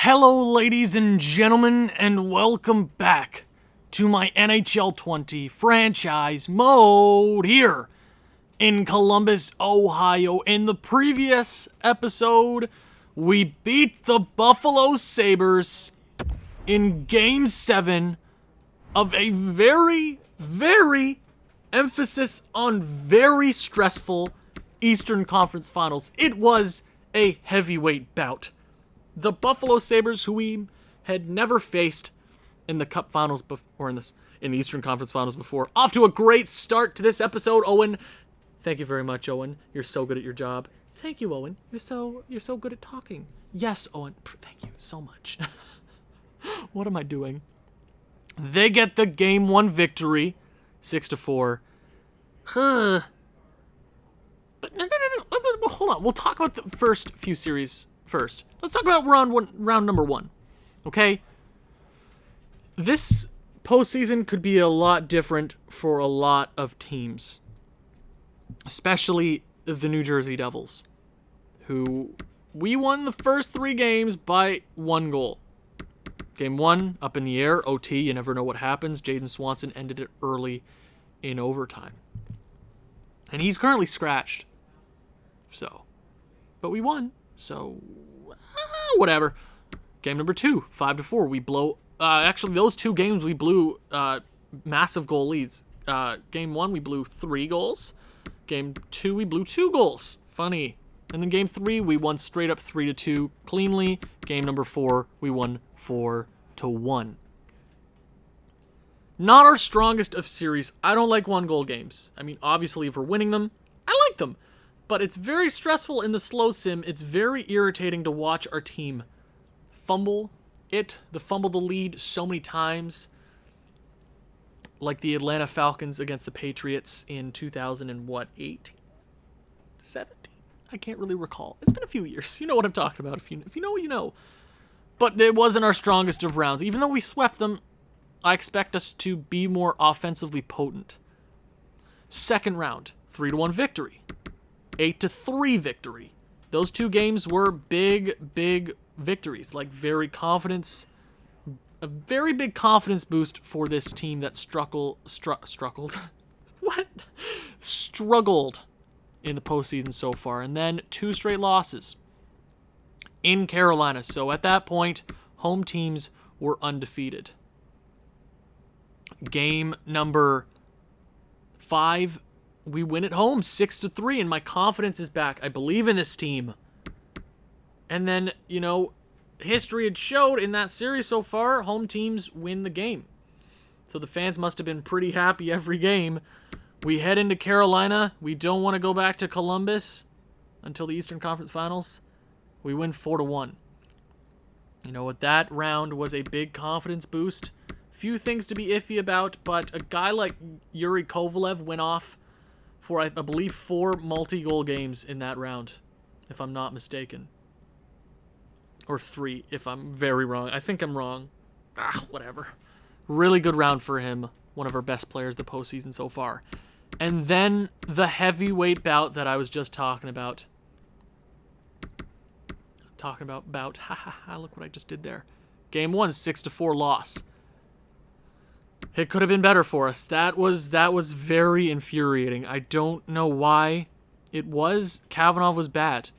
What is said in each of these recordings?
Hello, ladies and gentlemen, and welcome back to my NHL 20 franchise mode here in Columbus, Ohio. In the previous episode, we beat the Buffalo Sabres in Game 7 of a very emphasis on very stressful Eastern Conference Finals. It was a heavyweight bout. The Buffalo Sabres, who we had never faced in the Cup Finals or in the Eastern Conference Finals before. Off to a great start to this episode, Owen. Thank you very much, Owen. You're so good at your job. Thank you, Owen. You're so good at talking. Yes, Owen. Thank you so much. What am I doing? They get the Game 1 victory, 6-4. But no. Hold on. We'll talk about the first few series first. Let's talk about round number 1. Okay? This postseason could be a lot different for a lot of teams. Especially the New Jersey Devils, who we won the first 3 games by 1 goal. Game 1, up in the air, OT, you never know what happens. Jaden Swanson ended it early in overtime. And he's currently scratched. But we won. So, whatever. Game number 2, 5-4. We blow. Actually, those 2 games we blew massive goal leads. Game 1, we blew 3 goals. Game 2, we blew 2 goals. Funny. And then game 3, we won straight up 3-2 cleanly. Game number 4, we won 4-1. Not our strongest of series. I don't like 1-goal games. I mean, obviously, if we're winning them, I like them. But it's very stressful in the slow sim. It's very irritating to watch our team fumble the lead so many times. Like the Atlanta Falcons against the Patriots in 2018? 17? I can't really recall. It's been a few years. You know what I'm talking about. If you know, you know. But it wasn't our strongest of rounds. Even though we swept them, I expect us to be more offensively potent. Second round, 3-1 victory. 8-3 victory. Those 2 games were big victories. Like a very big confidence boost for this team that struggled. What? Struggled in the postseason so far. And then 2 straight losses in Carolina. So at that point, home teams were undefeated. Game number 5, we win at home 6-3, and my confidence is back. I believe in this team. And then, history had showed in that series so far, home teams win the game. So the fans must have been pretty happy every game. We head into Carolina. We don't want to go back to Columbus until the Eastern Conference Finals. We win 4-1. You know what? That round was a big confidence boost. Few things to be iffy about, but a guy like Yuri Kovalev went off for, I believe, 4 multi-goal games in that round, if I'm not mistaken. Or 3, if I'm very wrong. I think I'm wrong. Whatever. Really good round for him. One of our best players the postseason so far. And then the heavyweight bout that I was just talking about. Look what I just did there. Game 1, 6-4 loss. It could have been better for us. That was very infuriating. I don't know why it was. Kavanagh was bad.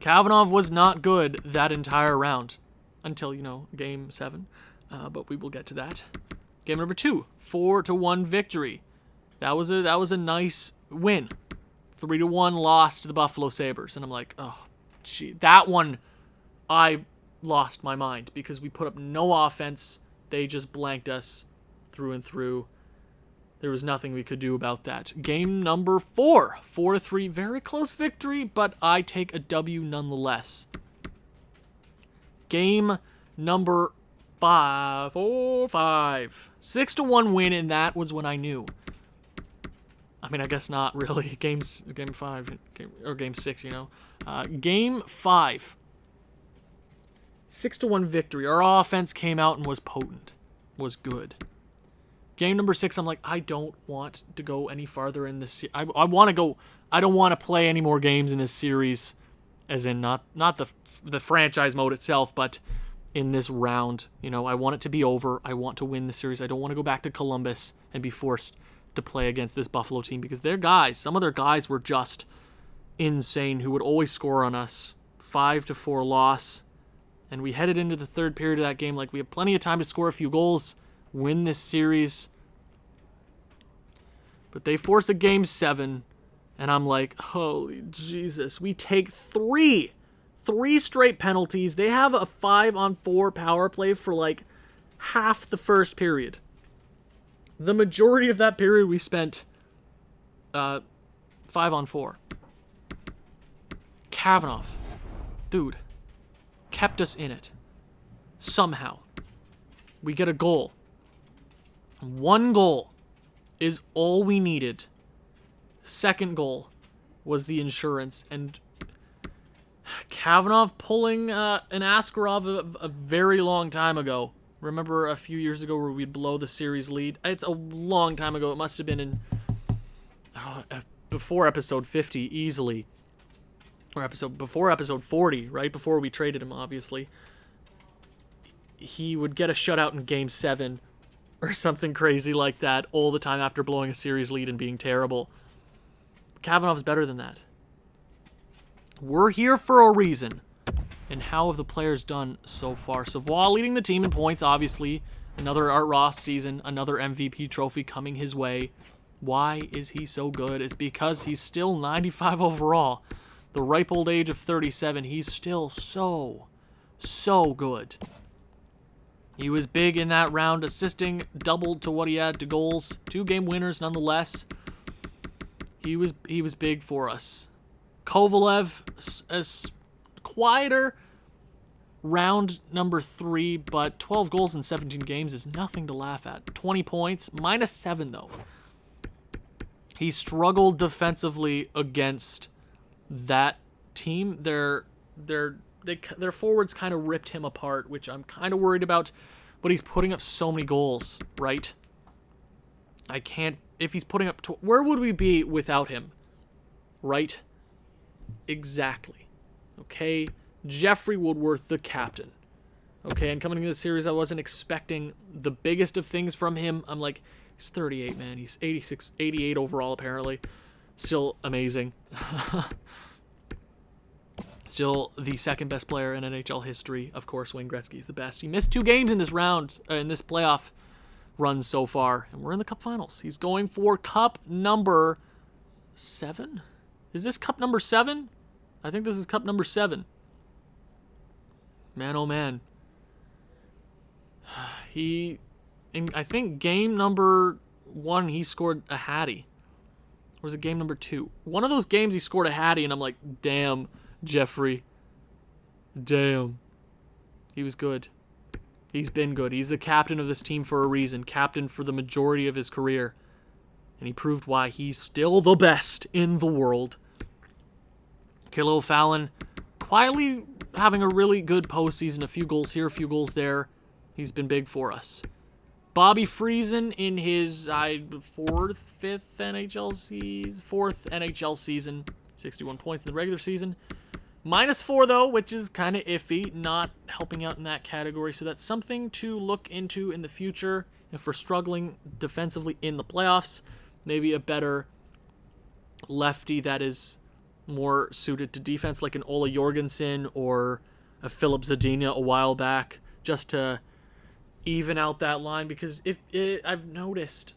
Kavanagh was not good that entire round until, Game 7. But we will get to that. Game number 2, 4-1 victory. That was a nice win. 3-1 loss to the Buffalo Sabres. And I'm like, oh, gee. That one, I lost my mind because we put up no offense. They just blanked us through and through. There was nothing we could do about that. Game number 4, 4-3. Very close victory, but I take a W nonetheless. Game number 5, 6-1 win, and that was when I knew. I mean, I guess not really. Game 5, Game 6, Game 5. 6-1 victory. Our offense came out and was potent. Was good. Game number 6, I'm like, I don't want to go any farther in this. I want to go. I don't want to play any more games in this series. as in not the franchise mode itself, but in this round. You know, I want it to be over. I want to win the series. I don't want to go back to Columbus and be forced to play against this Buffalo team, because some of their guys were just insane, who would always score on us. 5-4 loss. And we headed into the third period of that game like we have plenty of time to score a few goals, win this series. But they force a game 7, and I'm like, holy Jesus. We take three straight penalties. They have a 5-on-4 power play for like half the first period. The majority of that period we spent 5-on-4. Kavanaugh, dude, kept us in it. Somehow. We get a goal. 1 goal is all we needed. Second goal was the insurance. And Kavanaugh pulling an Askarov a very long time ago. Remember a few years ago where we'd blow the series lead? It's a long time ago. It must have been in before episode 50, easily. Or before episode 40, right? Before we traded him, obviously. He would get a shutout in game 7 or something crazy like that all the time after blowing a series lead and being terrible. Kavanaugh's better than that. We're here for a reason. And how have the players done so far? Savoie leading the team in points, obviously. Another Art Ross season, another MVP trophy coming his way. Why is he so good? It's because he's still 95 overall. The ripe old age of 37, he's still so good. He was big in that round, assisting, doubled to what he had to goals. 2-game winners nonetheless. He was big for us. Kovalev, as quieter round number 3, but 12 goals in 17 games is nothing to laugh at. 20 points, -7 though. He struggled defensively against that team. Their forwards kind of ripped him apart, which I'm kind of worried about, but he's putting up so many goals, right? If he's putting up, where would we be without him? Right? Exactly. Okay, Jeffrey Woodworth, the captain. Okay, and coming into the series, I wasn't expecting the biggest of things from him. I'm like, he's 38, man. He's 88 overall, apparently. Still amazing. Still the second best player in NHL history. Of course, Wayne Gretzky's the best. He missed 2 games in this round, in this playoff run so far, and we're in the Cup Finals. He's going for Cup number 7? Is this Cup number 7? I think this is Cup number 7. Man, oh man. I think game number 1, he scored a hattie. Or was it game number 2? One of those games he scored a hattie, and I'm like, damn, Jeffrey. Damn. He was good. He's been good. He's the captain of this team for a reason. Captain for the majority of his career. And he proved why he's still the best in the world. Kilo Fallon quietly having a really good postseason. A few goals here, a few goals there. He's been big for us. Bobby Friesen in his fourth NHL season. 61 points in the regular season. -4 though, which is kind of iffy. Not helping out in that category. So that's something to look into in the future. If we're struggling defensively in the playoffs, maybe a better lefty that is more suited to defense, like an Ola Jorgensen or a Philip Zadina a while back, just to even out that line. Because I've noticed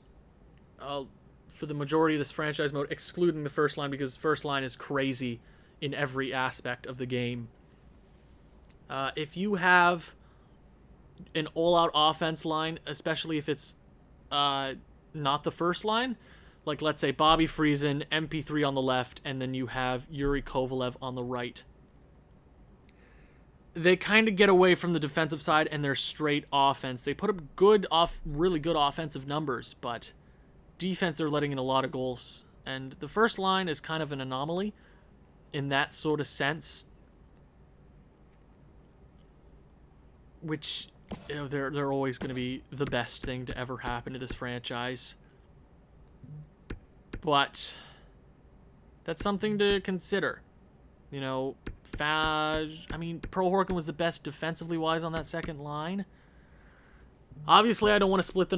for the majority of this franchise mode, excluding the first line, because the first line is crazy in every aspect of the game. If you have an all-out offense line, especially if it's not the first line, like let's say Bobby Friesen, MP3 on the left, and then you have Yuri Kovalev on the right. They kind of get away from the defensive side and they're straight offense. They put up really good offensive numbers, but defense they're letting in a lot of goals. And the first line is kind of an anomaly in that sort of sense, which, you know, they're always going to be the best thing to ever happen to this franchise. But that's something to consider. You know, Pro Horkin was the best defensively wise on that second line. Obviously, I don't want to split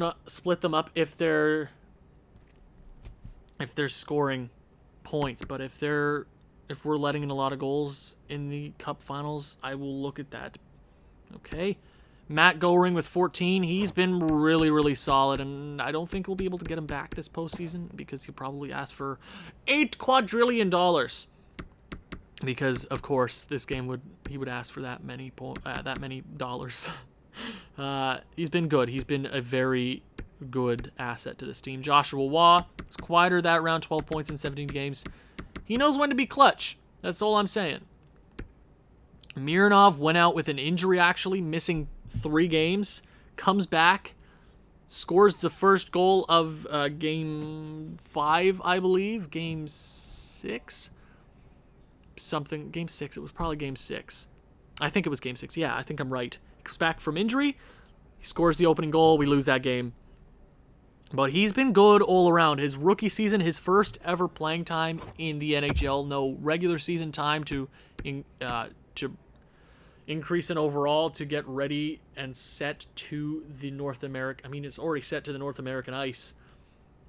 them up if they're scoring points, but if we're letting in a lot of goals in the Cup Finals, I will look at that. Okay. Matt Goring with 14. He's been really, really solid, and I don't think we'll be able to get him back this postseason because he'll probably ask for $8 quadrillion. Because, of course, this game he would ask for that many dollars. He's been good. He's been a very good asset to this team. Joshua Waugh was quieter that round, 12 points in 17 games. He knows when to be clutch. That's all I'm saying. Mironov went out with an injury, actually, missing 3 games. Comes back, scores the first goal of Game 5, I believe. Game 6? Game 6. It was probably Game 6. I think it was Game 6. Yeah, I think I'm right. He comes back from injury. He scores the opening goal. We lose that game. But he's been good all around. His rookie season, his first ever playing time in the NHL. No regular season time to increase in overall to get ready and set to the North American. It's already set to the North American ice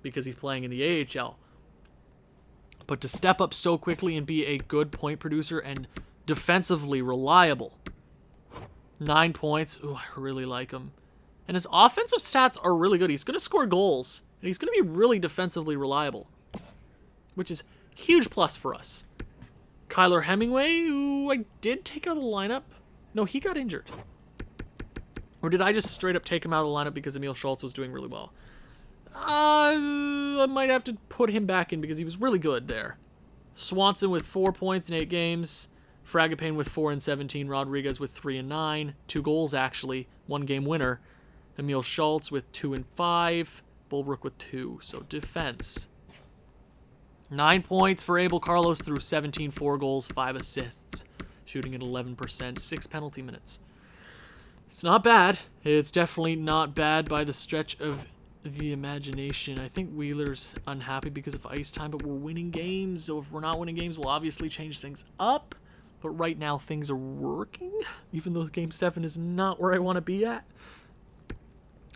because he's playing in the AHL. But to step up so quickly and be a good point producer and defensively reliable. 9 points. Ooh, I really like him. And his offensive stats are really good. He's going to score goals, and he's going to be really defensively reliable, which is a huge plus for us. Kyler Hemingway, who I did take out of the lineup. No, he got injured. Or did I just straight up take him out of the lineup because Emil Schultz was doing really well? I might have to put him back in because he was really good there. Swanson with 4 points in 8 games. Fragapane with 4 and 17. Rodriguez with 3 and 9. 2 goals, actually. 1 game winner. Emil Schultz with 2 and 5. Bulbrook with 2. So defense. 9 points for Abel Carlos through 17, 4 goals, 5 assists. Shooting at 11%, 6 penalty minutes. It's not bad. It's definitely not bad by the stretch of the imagination. I think Wheeler's unhappy because of ice time, but we're winning games. So if we're not winning games, we'll obviously change things up. But right now, things are working, even though Game 7 is not where I want to be at.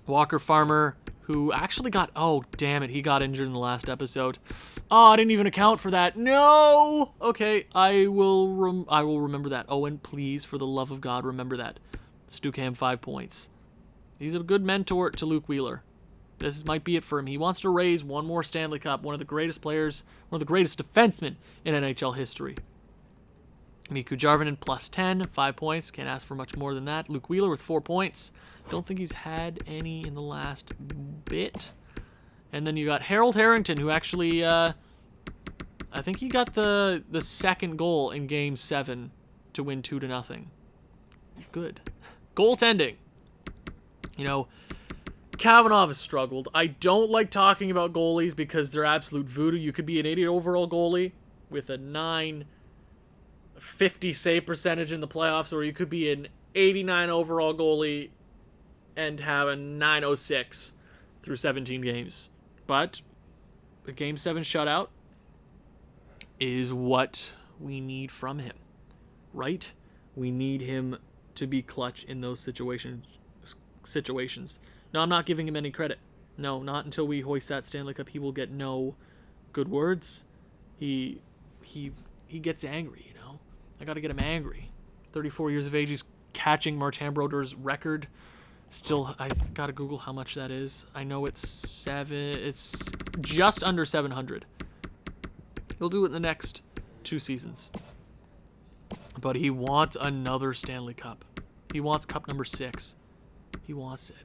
Walker Farmer, who actually he got injured in the last episode. Oh, I didn't even account for that. No! Okay, I will remember that. Owen, please, for the love of God, remember that. Stucam, 5 points. He's a good mentor to Luke Wheeler. This might be it for him. He wants to raise one more Stanley Cup, one of the greatest players, one of the greatest defensemen in NHL history. Mikko Jarvinen plus 10, 5 points. Can't ask for much more than that. Luke Wheeler with 4 points. Don't think he's had any in the last bit. And then you got Harold Harrington, who actually, I think he got the second goal in Game 7 to win 2-0. Good. Goaltending. Kavanagh has struggled. I don't like talking about goalies because they're absolute voodoo. You could be an 80 overall goalie with a 950 save percentage in the playoffs, or you could be an 89 overall goalie and have a 906 through 17 games. But a Game 7 shutout is what we need from him, right? We need him to be clutch in those situations. No, I'm not giving him any credit. No, not until we hoist that Stanley Cup. He will get no good words. He gets angry, I got to get him angry. 34 years of age. He's catching Martin Brodeur's record. Still, I've got to Google how much that is. I know it's just under 700. He'll do it in the next 2 seasons. But he wants another Stanley Cup. He wants Cup number 6. He wants it.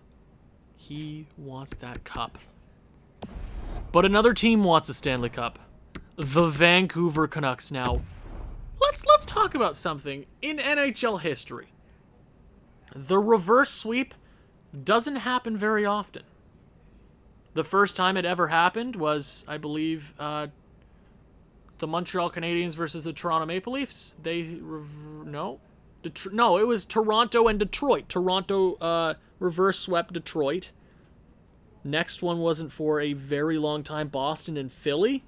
He wants that cup. But another team wants a Stanley Cup. The Vancouver Canucks. Now, let's talk about something in NHL history. The reverse sweep doesn't happen very often. The first time it ever happened was, I believe, the Montreal Canadiens versus the Toronto Maple Leafs. It was Toronto and Detroit. Toronto reverse swept Detroit. Next one wasn't for a very long time. Boston and Philly.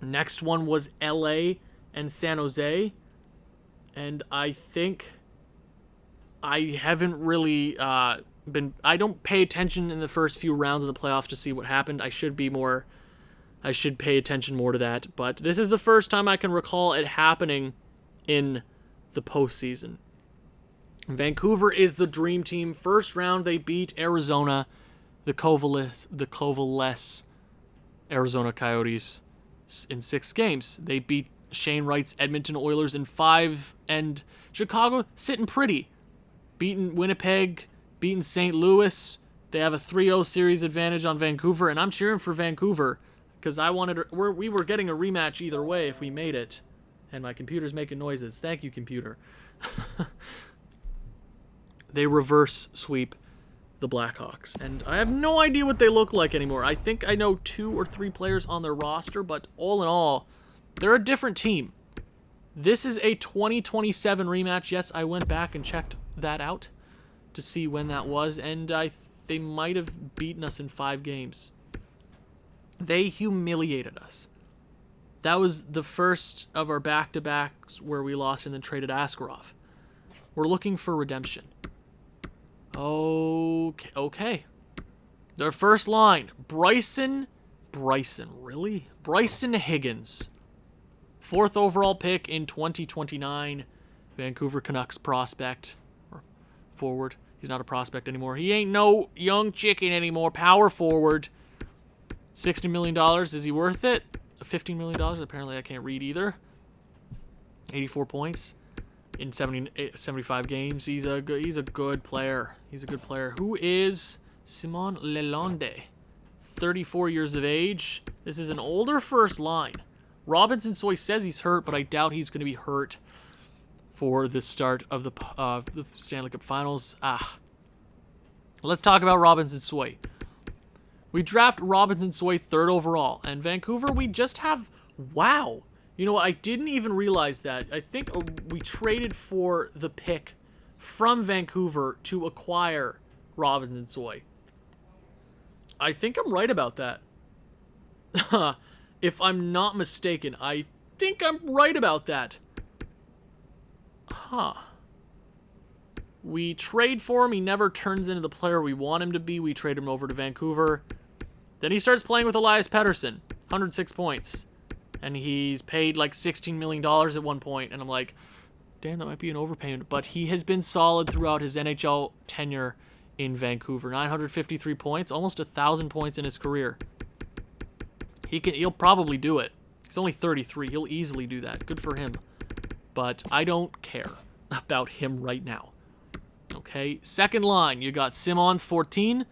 Next one was LA and San Jose. And I think I haven't really I don't pay attention in the first few rounds of the playoffs to see what happened. I should pay attention more to that. But this is the first time I can recall it happening in the postseason. Vancouver is the dream team. First round, they beat Arizona, the Covalesce Arizona Coyotes in 6 games. They beat Shane Wright's Edmonton Oilers in 5, and Chicago sitting pretty. Beaten Winnipeg, beaten St. Louis. They have a 3-0 series advantage on Vancouver, and I'm cheering for Vancouver because we were getting a rematch either way if we made it. And my computer's making noises. Thank you, computer. They reverse sweep the Blackhawks, and I have no idea what they look like anymore. I think I know 2 or 3 players on their roster, but all in all, they're a different team. This is a 2027 rematch. Yes, I went back and checked that out to see when that was, and they might have beaten us in 5 games. They humiliated us. That was the first of our back-to-backs where we lost and then traded Askarov. We're looking for redemption. Okay. Their first line, Bryson Higgins. 4th overall pick in 2029. Vancouver Canucks prospect. Or forward. He's not a prospect anymore. He ain't no young chicken anymore. Power forward. $60 million. Is he worth it? $15 million? Apparently I can't read either. 84 points in 75 games. He's a good player. Who is Simon Lalonde? 34 years of age. This is an older first line. Robinson Soy says he's hurt, but I doubt he's going to be hurt for the start of the Stanley Cup Finals. Let's talk about Robinson Soy. We draft Robinson Soy 3rd overall, and Vancouver, we just have, wow. You know what, I didn't even realize that. I think we traded for the pick from Vancouver to acquire Robinson Soy. I think I'm right about that. If I'm not mistaken, I think I'm right about that. We trade for him. He never turns into the player we want him to be. We trade him over to Vancouver. Then he starts playing with Elias Pettersson. 106 points. And he's paid like $16 million at one point. And I'm like, damn, that might be an overpayment. But he has been solid throughout his NHL tenure in Vancouver. 953 points. Almost 1,000 points in his career. He'll probably do it. He's only 33. He'll easily do that. Good for him. But I don't care about him right now. Okay, second line. You got Simon 14.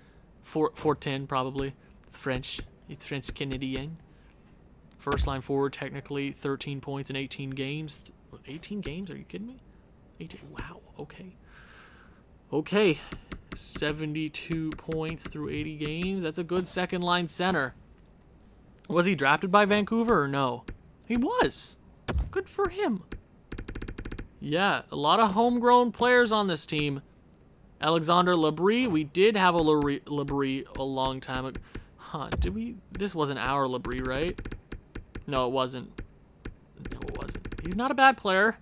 14 probably. It's French. It's French Canadian. First line forward, technically 13 points in 18 games. 18 games? Are you kidding me? 18. Wow. Okay. 72 points through 80 games. That's a good second line center. Was he drafted by Vancouver or no? He was. Good for him. Yeah, a lot of homegrown players on this team. Alexander Labrie. We did have a Labrie a long time ago. Did we? This wasn't our Labrie, right? No, it wasn't. He's not a bad player.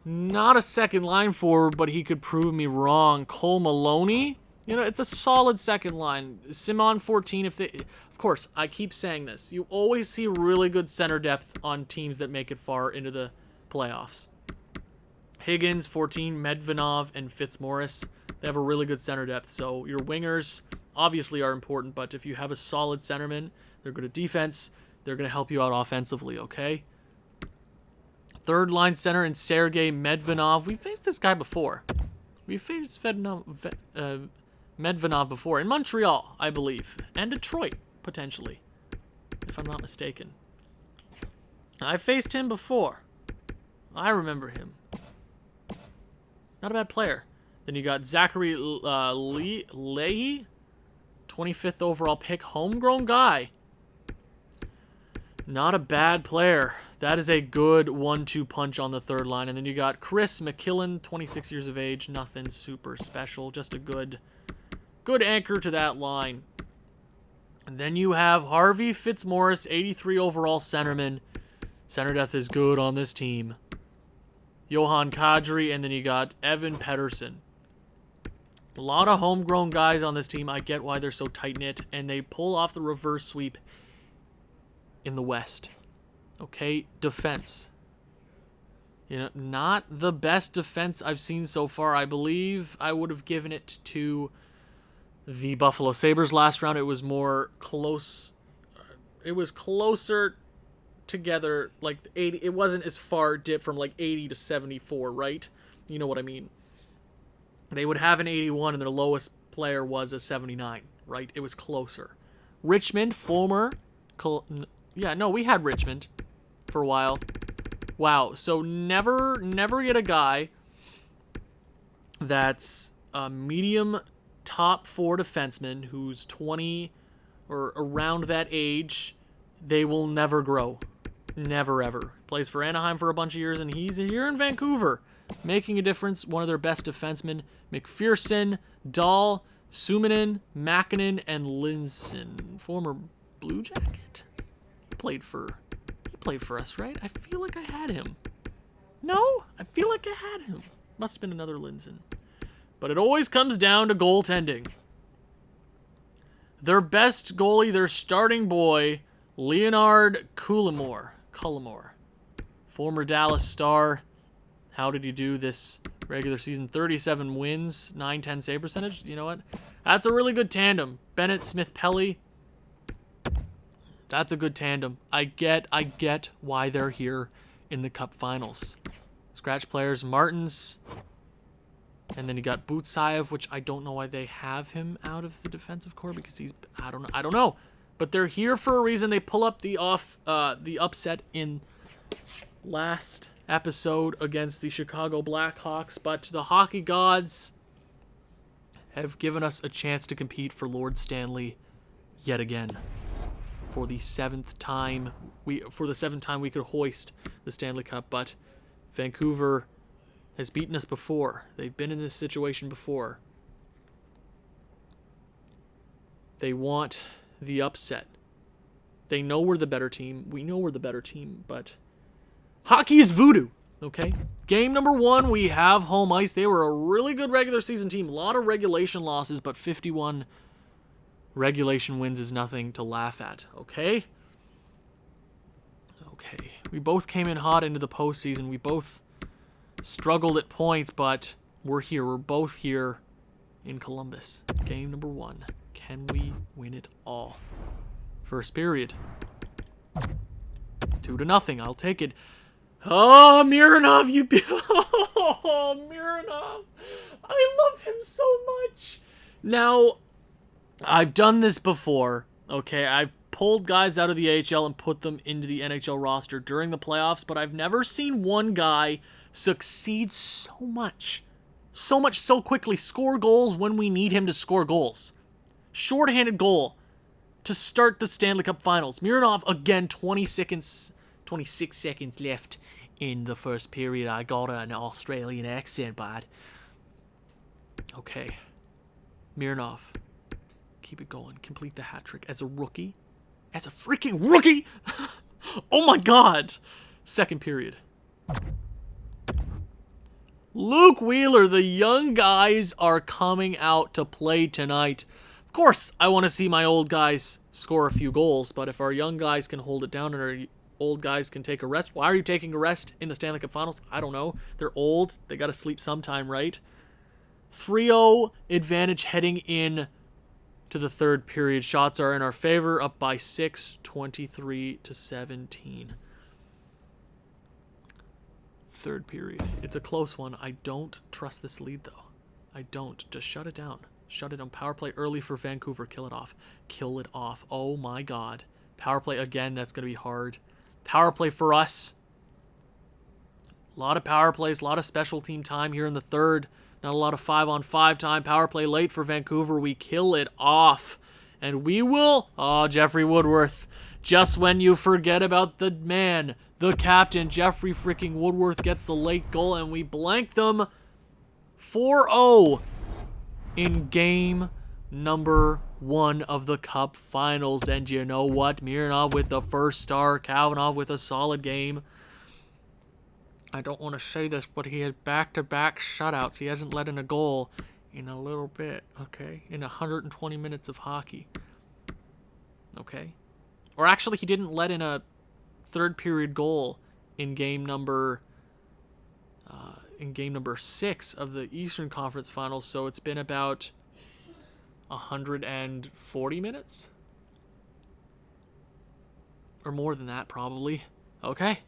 Not a second line forward, but he could prove me wrong. Cole Maloney. It's a solid second line. Simon 14, of course, I keep saying this. You always see really good center depth on teams that make it far into the playoffs. Higgins, 14, Medvedov, and Fitzmaurice. They have a really good center depth. So your wingers obviously are important, but if you have a solid centerman, they're good at defense, they're going to help you out offensively, okay? Third line center in Sergei Medvedov. We faced this guy before. We faced Medvedov before in Montreal, I believe, and Detroit, potentially, if I'm not mistaken. I faced him before. I remember him. Not a bad player. Then you got Zachary Leahy, 25th overall pick, homegrown guy. Not a bad player. That is a good 1-2 punch on the third line. And then you got Chris McKillen, 26 years of age. Nothing super special. Just a good anchor to that line. And then you have Harvey Fitzmaurice, 83 overall centerman. Center depth is good on this team. Johan Kadri, and then you got Evan Pettersson. A lot of homegrown guys on this team. I get why they're so tight-knit, and they pull off the reverse sweep in the West. Okay, defense. You know, not the best defense I've seen so far. I believe I would have given it to the Buffalo Sabres last round. It was more close. It was closer together, like 80. It wasn't as far dip from like 80 to 74, right? You know what I mean? They would have an 81 and their lowest player was a 79, right? It was closer. Richmond, former... we had Richmond for a while. Wow, so never get a guy that's a medium top 4 defenseman who's 20 or around that age. They will never grow. Never, ever. Plays for Anaheim for a bunch of years, and he's here in Vancouver, making a difference. One of their best defensemen, McPherson, Dahl, Suominen, Mäkinen, and Lindson. Former Blue Jacket? He played for us, right? I feel like I had him. No? I feel like I had him. Must have been another Lindson. But it always comes down to goaltending. Their best goalie, their starting boy, Leonard Cullimore. Former Dallas Star. How did he do this regular season? 37 wins, 9-10 save percentage. You know what? That's a really good tandem. Bennett, Smith, Pelly. That's a good tandem. I get why they're here in the Cup Finals. Scratch players, Martins. And then you got Butsayev, which I don't know why they have him out of the defensive core because he's... I don't know. But they're here for a reason. They pull up the upset in last episode against the Chicago Blackhawks. But the hockey gods have given us a chance to compete for Lord Stanley yet again. For the seventh time we could hoist the Stanley Cup, but Vancouver has beaten us before. They've been in this situation before. They want the upset. They know we're the better team. We know we're the better team, but hockey is voodoo, okay? Game number 1, we have home ice. They were a really good regular season team. A lot of regulation losses, but 51 regulation wins is nothing to laugh at, okay? Okay. We both came in hot into the postseason. We both struggled at points, but we're here. We're both here in Columbus. Game number 1. Can we win it all? First period. 2-0. I'll take it. Oh, Mironov, oh, Mironov. I love him so much. Now, I've done this before, okay? I've pulled guys out of the AHL and put them into the NHL roster during the playoffs, but I've never seen one guy succeed so much, so quickly, score goals when we need him to score goals. Shorthanded goal to start the Stanley Cup Finals. Mironov, again, 26 seconds left in the first period. I got an Australian accent, bud. Okay. Mironov. Keep it going. Complete the hat trick as a rookie. As a freaking rookie! Oh my god! Second period. Luke Wheeler, the young guys are coming out to play tonight. Of course, I want to see my old guys score a few goals, but if our young guys can hold it down and our old guys can take a rest, why are you taking a rest in the Stanley Cup Finals? I don't know. They're old. They got to sleep sometime, right? 3-0 advantage heading in to the third period. Shots are in our favor, up by 6, 23-17. Third period. It's a close one. I don't trust this lead, though. I don't. Just shut it down. Shut it down. Power play early for Vancouver. Kill it off. Kill it off. Oh, my God. Power play again. That's going to be hard. Power play for us. A lot of power plays. A lot of special team time here in the third. Not a lot of 5-on-5 time. Power play late for Vancouver. We kill it off. And we will... Oh, Jeffrey Woodworth. Just when you forget about the man, the captain, Jeffrey freaking Woodworth gets the late goal, and we blank them 4-0 in game number 1 of the Cup Finals. And you know what? Mironov with the first star. Kavanagh with a solid game. I don't want to say this, but he has back-to-back shutouts. He hasn't let in a goal in a little bit, okay? In 120 minutes of hockey. Okay? Or actually, he didn't let in a third-period goal in game number 6 of the Eastern Conference Finals, so it's been about 140 minutes? Or more than that, probably. Okay.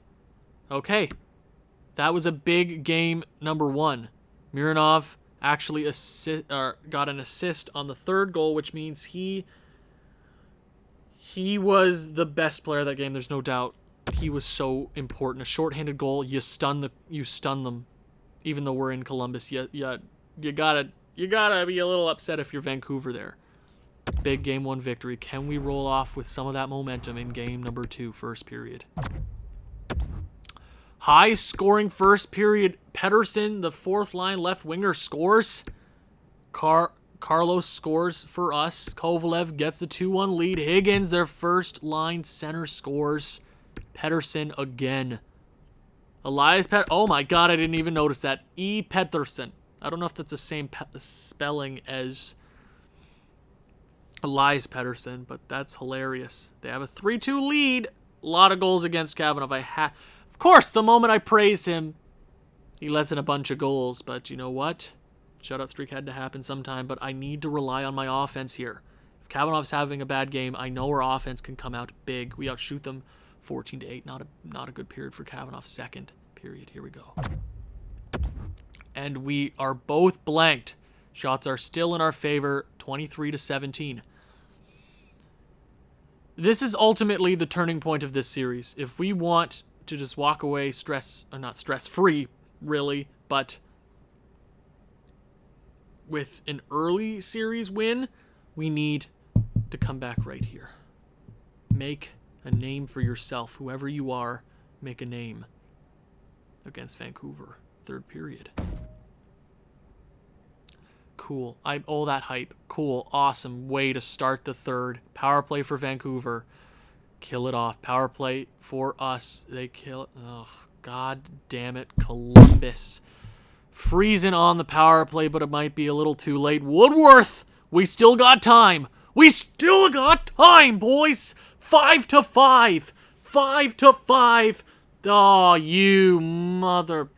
That was a big game number 1. Mironov actually got an assist on the third goal, which means he was the best player of that game. There's no doubt. He was so important. A shorthanded goal, you stun them. Even though we're in Columbus, you gotta be a little upset if you're Vancouver there. Big game 1 victory. Can we roll off with some of that momentum in game number 2, first period? High scoring first period. Pettersson, the fourth line left winger, scores. Carlos scores for us. Kovalev gets the 2-1 lead. Higgins, their first line center, scores. Pettersson again. Oh my god, I didn't even notice that. E. Pettersson. I don't know if that's the same spelling as Elias Pettersson, but that's hilarious. They have a 3-2 lead. A lot of goals against Kavanagh. Of course, the moment I praise him, he lets in a bunch of goals, but you know what? Shutout streak had to happen sometime, but I need to rely on my offense here. If Kavanagh's having a bad game, I know our offense can come out big. We outshoot them 14-8. Not a good period for Kavanagh. Second period. Here we go. And we are both blanked. Shots are still in our favor, 23-17. This is ultimately the turning point of this series. If we want to just walk away not stress-free, really, but with an early series win, we need to come back right here. Make a name for yourself. Whoever you are, make a name against Vancouver. Third period. Cool. All that hype. Cool. Awesome way to start the third. Power play for Vancouver. Kill it off. Power play for us. They kill it. Oh, god damn it. Columbus. Freezing on the power play, but it might be a little too late. Woodworth! We still got time. We still got time, boys! 5-5. 5-5. Oh, you mother...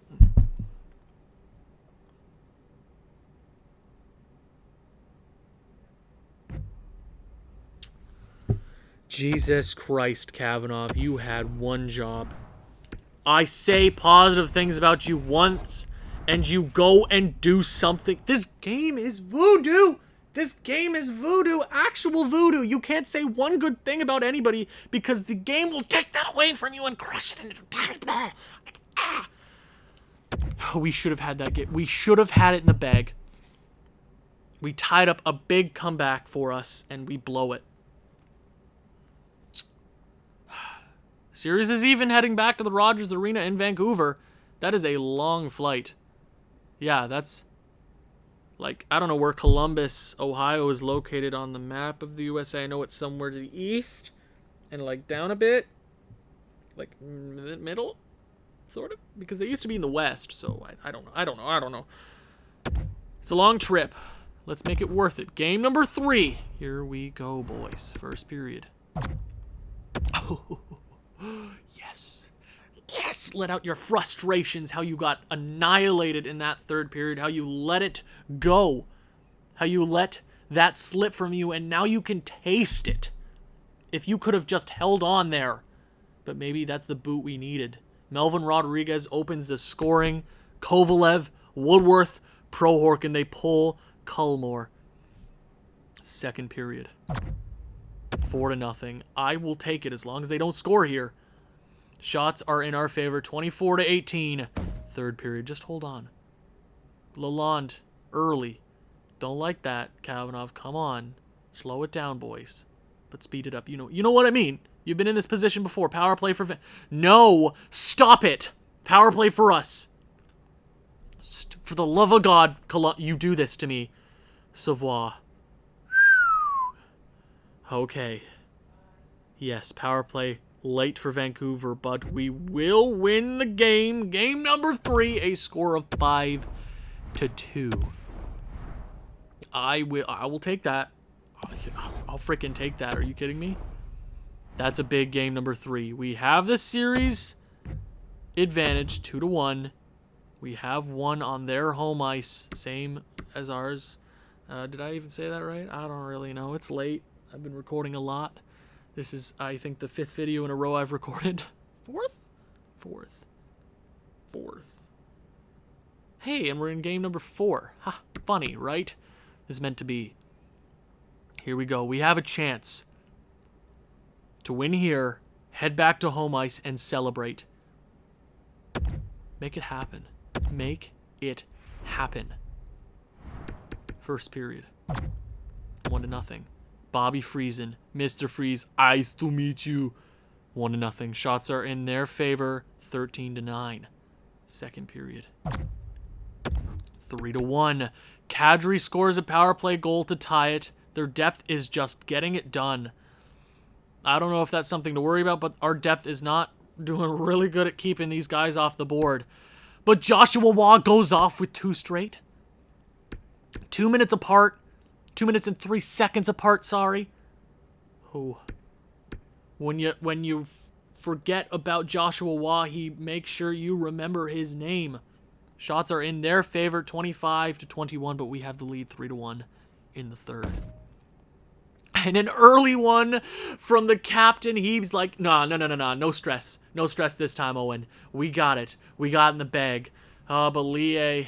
Jesus Christ, Kavanagh, you had one job. I say positive things about you once, and you go and do something. This game is voodoo. This game is voodoo, actual voodoo. You can't say one good thing about anybody because the game will take that away from you and crush it into We should have had that game. We should have had it in the bag. We tied up a big comeback for us, and we blow it. Series is even heading back to the Rogers Arena in Vancouver. That is a long flight. Yeah, that's... like, I don't know where Columbus, Ohio is located on the map of the USA. I know it's somewhere to the east and, like, down a bit. Like, middle, sort of. Because they used to be in the west, so I don't know. It's a long trip. Let's make it worth it. Game number 3. Here we go, boys. First period. Yes. Yes! Let out your frustrations, how you got annihilated in that third period, how you let it go, how you let that slip from you, and now you can taste it. If you could have just held on there. But maybe that's the boot we needed. Melvin Rodriguez opens the scoring. Kovalev, Woodworth, Prohork, and they pull Culmore. Second period. 4-0. I will take it as long as they don't score here. Shots are in our favor. 24-18. Third period. Just hold on. Lalonde, early. Don't like that, Kavanagh. Come on. Slow it down, boys. But speed it up. You know what I mean. You've been in this position before. Power play for... No! Stop it! Power play for us. For the love of God, you do this to me. Savoie. Okay. Yes, power play late for Vancouver, but we will win the game. Game number 3, a score of 5-2. I will take that. I'll freaking take that. Are you kidding me? That's a big game number 3. We have the series advantage 2-1. We have one on their home ice, same as ours. Did I even say that right? I don't really know. It's late. I've been recording a lot. This is, I think, the 5th video in a row I've recorded. Fourth. Hey, and we're in game number 4. Ha, funny, right? This is meant to be. Here we go. We have a chance to win here, head back to home ice, and celebrate. Make it happen. Make it happen. First period. 1-0. Bobby Friesen, Mr. Freeze, nice to meet you. 1-0. Shots are in their favor, 13-9. Second period. 3-1. Kadri scores a power play goal to tie it. Their depth is just getting it done. I don't know if that's something to worry about, but our depth is not doing really good at keeping these guys off the board. But Joshua Waugh goes off with 2 straight. 2 minutes apart. 2 minutes and 3 seconds apart, sorry. Oh. When you forget about Joshua Waugh, he makes sure you remember his name. Shots are in their favor, 25-21, but we have the lead 3-1 in the third. And an early one from the captain. He's like, no stress. No stress this time, Owen. We got it. We got it in the bag. But Lehigh,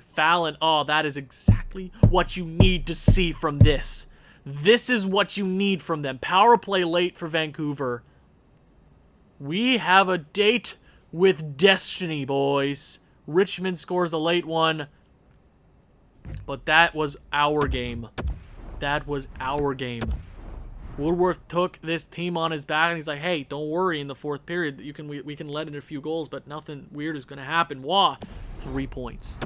Fallon, that is exactly what you need to see from this. This is what you need from them. Power play late for Vancouver. We have a date with destiny, boys. Richmond scores a late one. But that was our game. That was our game. Woodworth took this team on his back, and he's like, hey, don't worry in the 4th period. We can let in a few goals, but nothing weird is going to happen. Wah! 3 points.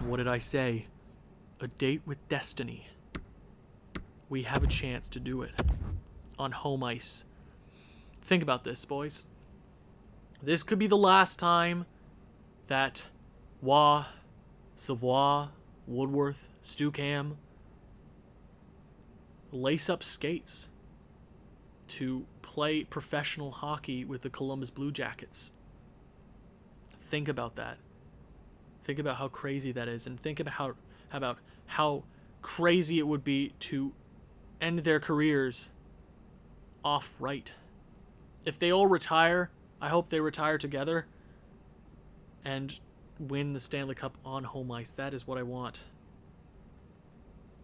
What did I say? A date with destiny. We have a chance to do it on home ice. Think about this, boys. This could be the last time that Waugh, Savoie, Woodworth, Stucam lace up skates to play professional hockey with the Columbus Blue Jackets. Think about that. Think about how crazy that is, and think about how crazy it would be to end their careers off right. If they all retire, I hope they retire together and win the Stanley Cup on home ice. That is what I want.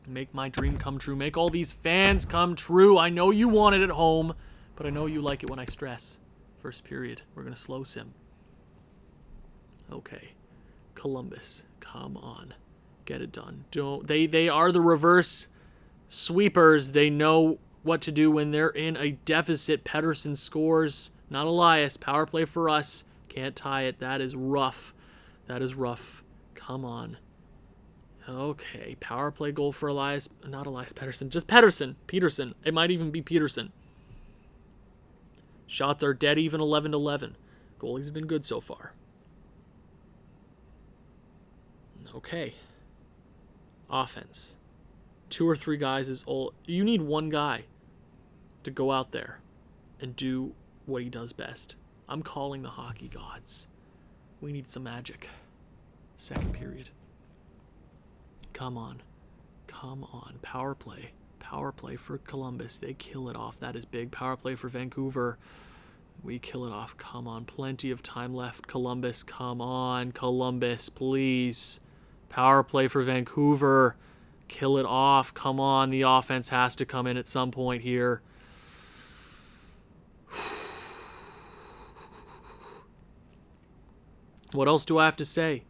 Make my dream come true. Make all these fans come true. I know you want it at home, but I know you like it when I stress. First period. We're going to slow sim. Okay. Columbus. Come on. Get it done. They are the reverse sweepers. They know what to do when they're in a deficit. Pettersson scores. Not Elias. Power play for us. Can't tie it. That is rough. That is rough. Come on. Okay, power play goal for not Elias Pettersson, just Peterson. It might even be Peterson. Shots are dead even, 11-11. Goalies have been good so far. Okay. Offense. 2 or 3 guys is all. You need one guy to go out there and do what he does best. I'm calling the hockey gods. We need some magic. Second period. Come on. Power play. Power play for Columbus. They kill it off. That is big. Power play for Vancouver. We kill it off. Come on. Plenty of time left. Columbus. Come on. Columbus, please. Power play for Vancouver. Kill it off. Come on. The offense has to come in at some point here. What else do I have to say?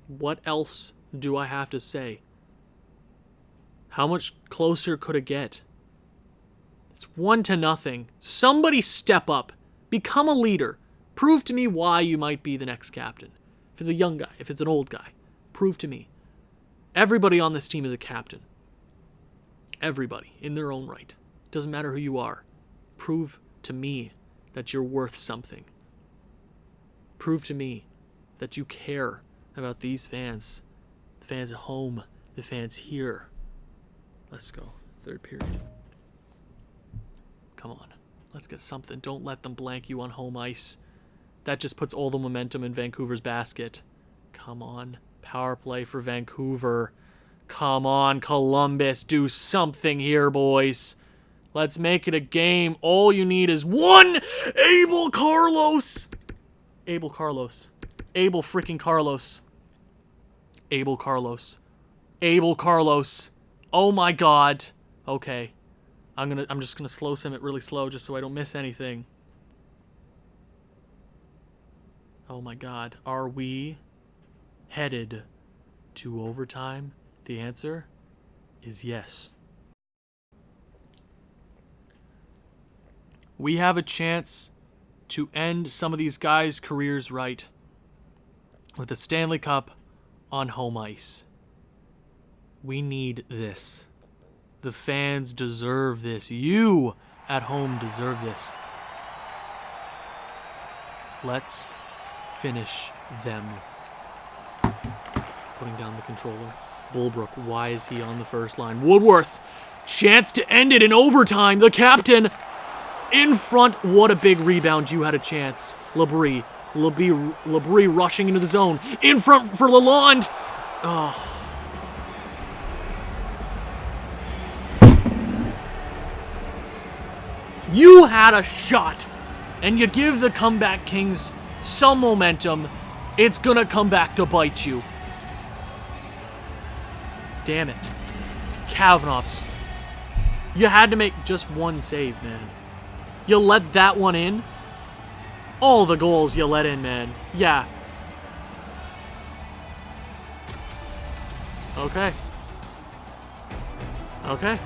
What else do I have to say? How much closer could it get? It's 1-0. Somebody step up. Become a leader. Prove to me why you might be the next captain. If it's a young guy, if it's an old guy, prove to me. Everybody on this team is a captain. Everybody, in their own right. Doesn't matter who you are. Prove to me that you're worth something. Prove to me that you care about these fans. The fans at home. The fans here. Let's go. Third period. Come on. Let's get something. Don't let them blank you on home ice. That just puts all the momentum in Vancouver's basket. Come on. Power play for Vancouver. Come on, Columbus. Do something here, boys. Let's make it a game. All you need is one Abel Carlos. Abel Carlos. Abel freaking Carlos. Abel Carlos. Abel Carlos. Oh my god. Okay. I'm just gonna slow sim it really slow just so I don't miss anything. Oh my god. Are we headed to overtime? The answer is yes. We have a chance to end some of these guys' careers right with a Stanley Cup on home ice. We need this. The fans deserve this. You at home deserve this. Let's finish them. Putting down the controller. Bulbrook, why is he on the first line? Woodworth, chance to end it in overtime. The captain in front. What a big rebound. You had a chance. Labrie rushing into the zone. In front for Lalonde. Oh. You had a shot, and you give the comeback Kings some momentum. It's gonna come back to bite you. Damn it. Kavanagh's. You had to make just one save, man. You let that one in. All the goals you let in, man. Yeah. Okay. Okay.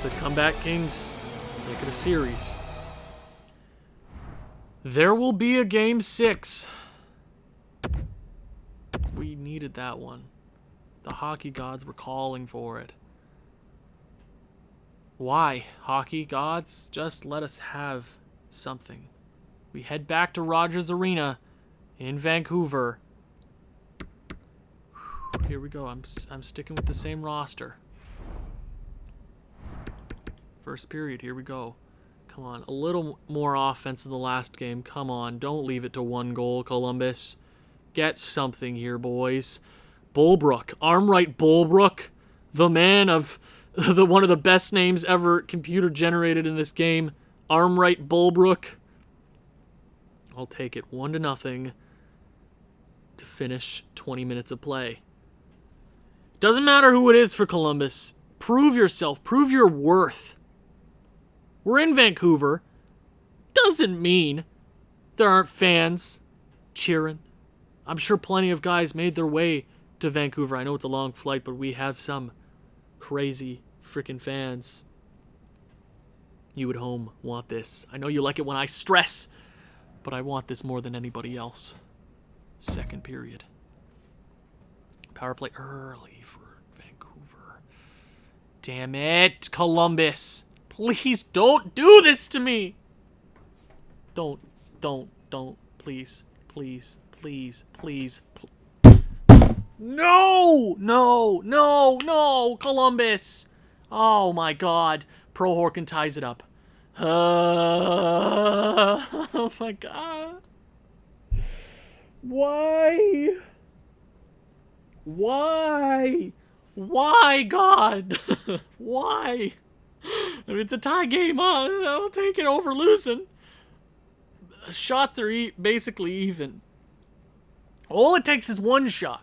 The comeback Kings make it a series. There will be a game 6. We needed that one. The hockey gods were calling for it. Why, hockey gods? Just let us have something. We head back to Rogers Arena in Vancouver. Here we go. I'm sticking with the same roster. First period, here we go. Come on, a little more offense in the last game. Come on, don't leave it to one goal, Columbus. Get something here, boys. Bulbrook, Armright Bulbrook, the man of one of the best names ever computer generated in this game. Armright Bulbrook. I'll take it 1-0 to finish 20 minutes of play. Doesn't matter who it is for Columbus. Prove yourself. Prove your worth. We're in Vancouver. Doesn't mean there aren't fans cheering. I'm sure plenty of guys made their way to Vancouver. I know it's a long flight, but we have some crazy freaking fans. You at home want this. I know you like it when I stress, but I want this more than anybody else. Second period. Power play early for Vancouver. Damn it, Columbus. Please don't do this to me. Don't. Please. No, Columbus. Oh my god. Pro Horkin ties it up. Oh my god. Why? Why, God? Why? I mean, it's a tie game. I'll take it over losing. Shots are basically even. All it takes is one shot.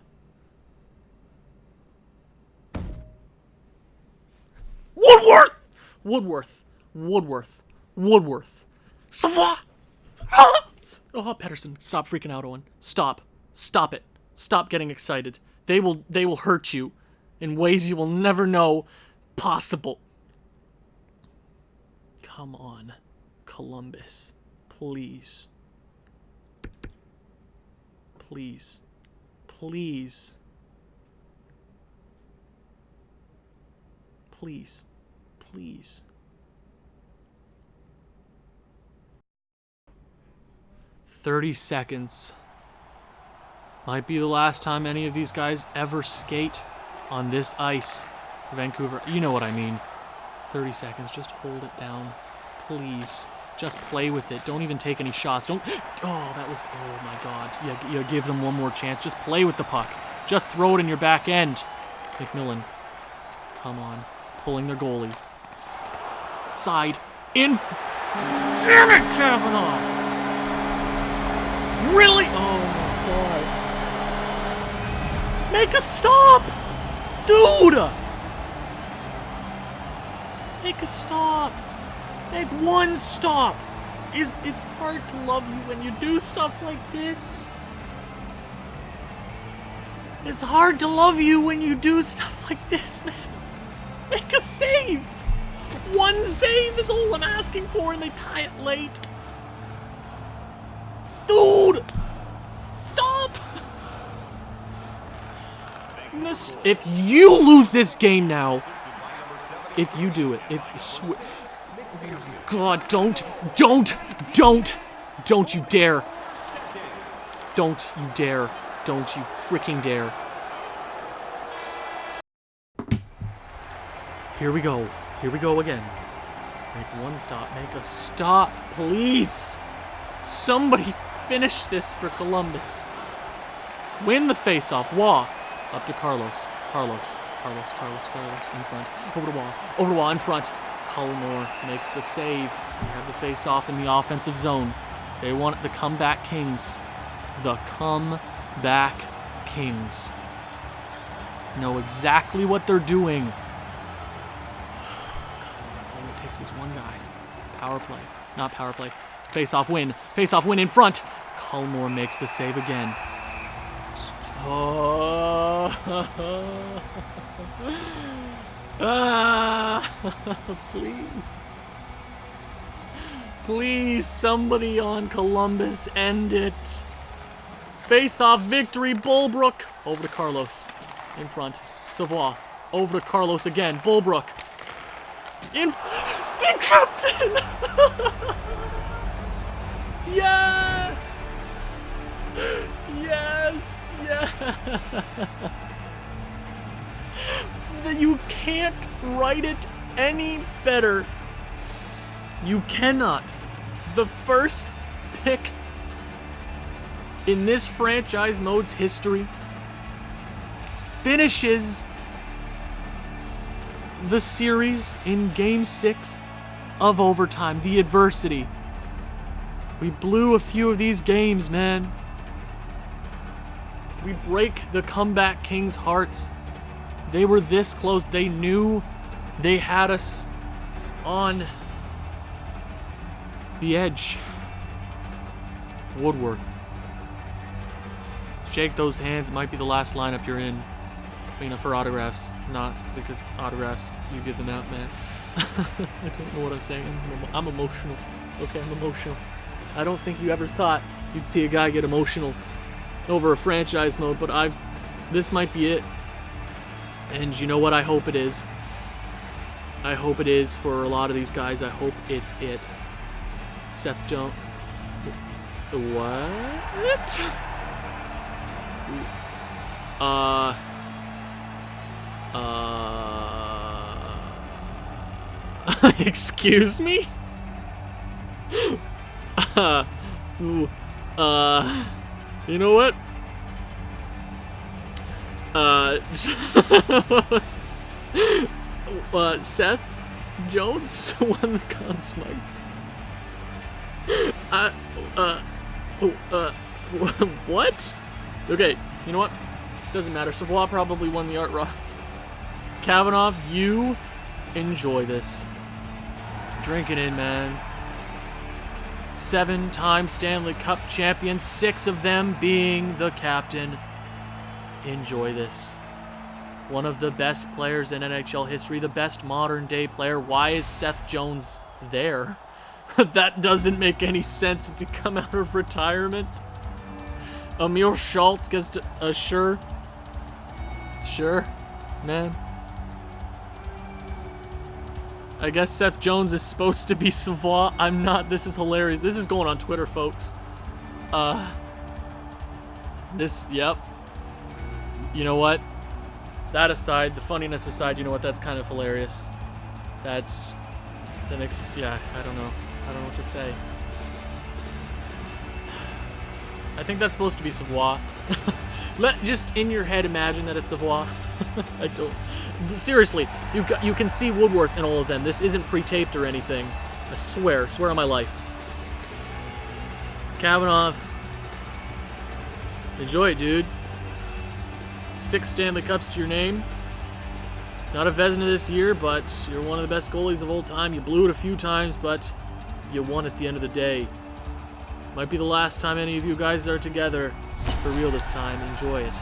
Woodworth. Savoie. Oh, Pedersen, stop freaking out, Owen. Stop it. Stop getting excited. They will hurt you in ways you will never know possible. Come on, Columbus. Please. Please. Please. "30 seconds. Might be the last time any of these guys ever skate on this ice. Vancouver, you know what I mean. 30 seconds, just hold it down. Please. Just play with it. Don't even take any shots. Don't, oh, that was, oh my God. You give them one more chance. Just play with the puck. Just throw it in your back end. McMillan, come on. Pulling their goalie. Side, in, damn it, Kavanaugh! Really? Oh my God. Make a stop! Dude! Make a stop. Make one stop. It's hard to love you when you do stuff like this. It's hard to love you when you do stuff like this, man. Make a save. One save is all I'm asking for, and they tie it late. Dude! Stop! If you lose this game now, if you do it, God, don't you dare. Don't you dare. Don't you freaking dare. Here we go. Here we go again. Make one stop. Make a stop, please. Somebody finish this for Columbus. Win the face-off. Waugh. Up to Carlos. Carlos in front. Over the wall in front. Cullimore makes the save. We have the face-off in the offensive zone. They want the comeback Kings. The comeback Kings know exactly what they're doing. All it takes is one guy. Power play. Not power play. Face-off win. Face-off win in front. Cullimore makes the save again. Oh. Please. Please, somebody on Columbus, end it. Face-off victory, Bulbrook. Over to Carlos. In front. Savoie. Over to Carlos again. Bulbrook. The captain! Yes! Yes! Yes! You can't write it any better. You cannot. The first pick in this franchise mode's history finishes the series in Game 6 of overtime. The adversity. We blew a few of these games, man. We break the comeback Kings' hearts. They were this close. They knew they had us on the edge. Woodworth. Shake those hands. Might be the last lineup you're in. For autographs. Not because autographs, you give them out, man. I don't know what I'm saying. I'm emotional. Okay, I'm emotional. I don't think you ever thought you'd see a guy get emotional over a franchise mode, but this might be it. And you know what? I hope it is. I hope it is for a lot of these guys. I hope it's it. Seth Jones. What? Excuse me? You know what? Seth Jones won the Conn Smythe. What? Okay, you know what? Doesn't matter. Savoie probably won the Art Ross. Kavanaugh, you enjoy this. Drink it in, man. 7-time Stanley Cup champion, 6 of them being the captain. Enjoy this. One of the best players in NHL history, the best modern day player. Why is Seth Jones there? That doesn't make any sense. Does he come out of retirement? Emil Schultz gets to, sure, man. I guess Seth Jones is supposed to be Savoie. I'm not. This is hilarious. This is going on Twitter, folks. Yep. You know what? That aside, the funniness aside, you know what? That's kind of hilarious. Yeah, I don't know. I don't know what to say. I think that's supposed to be Savoie. Just in your head imagine that it's Savoie. I don't. Seriously, you can see Woodworth in all of them. This isn't pre-taped or anything. I swear on my life. Kavanagh. Enjoy it, dude. 6 Stanley Cups to your name. Not a Vezina this year, but you're one of the best goalies of all time. You blew it a few times, but you won at the end of the day. Might be the last time any of you guys are together. For real this time. Enjoy it.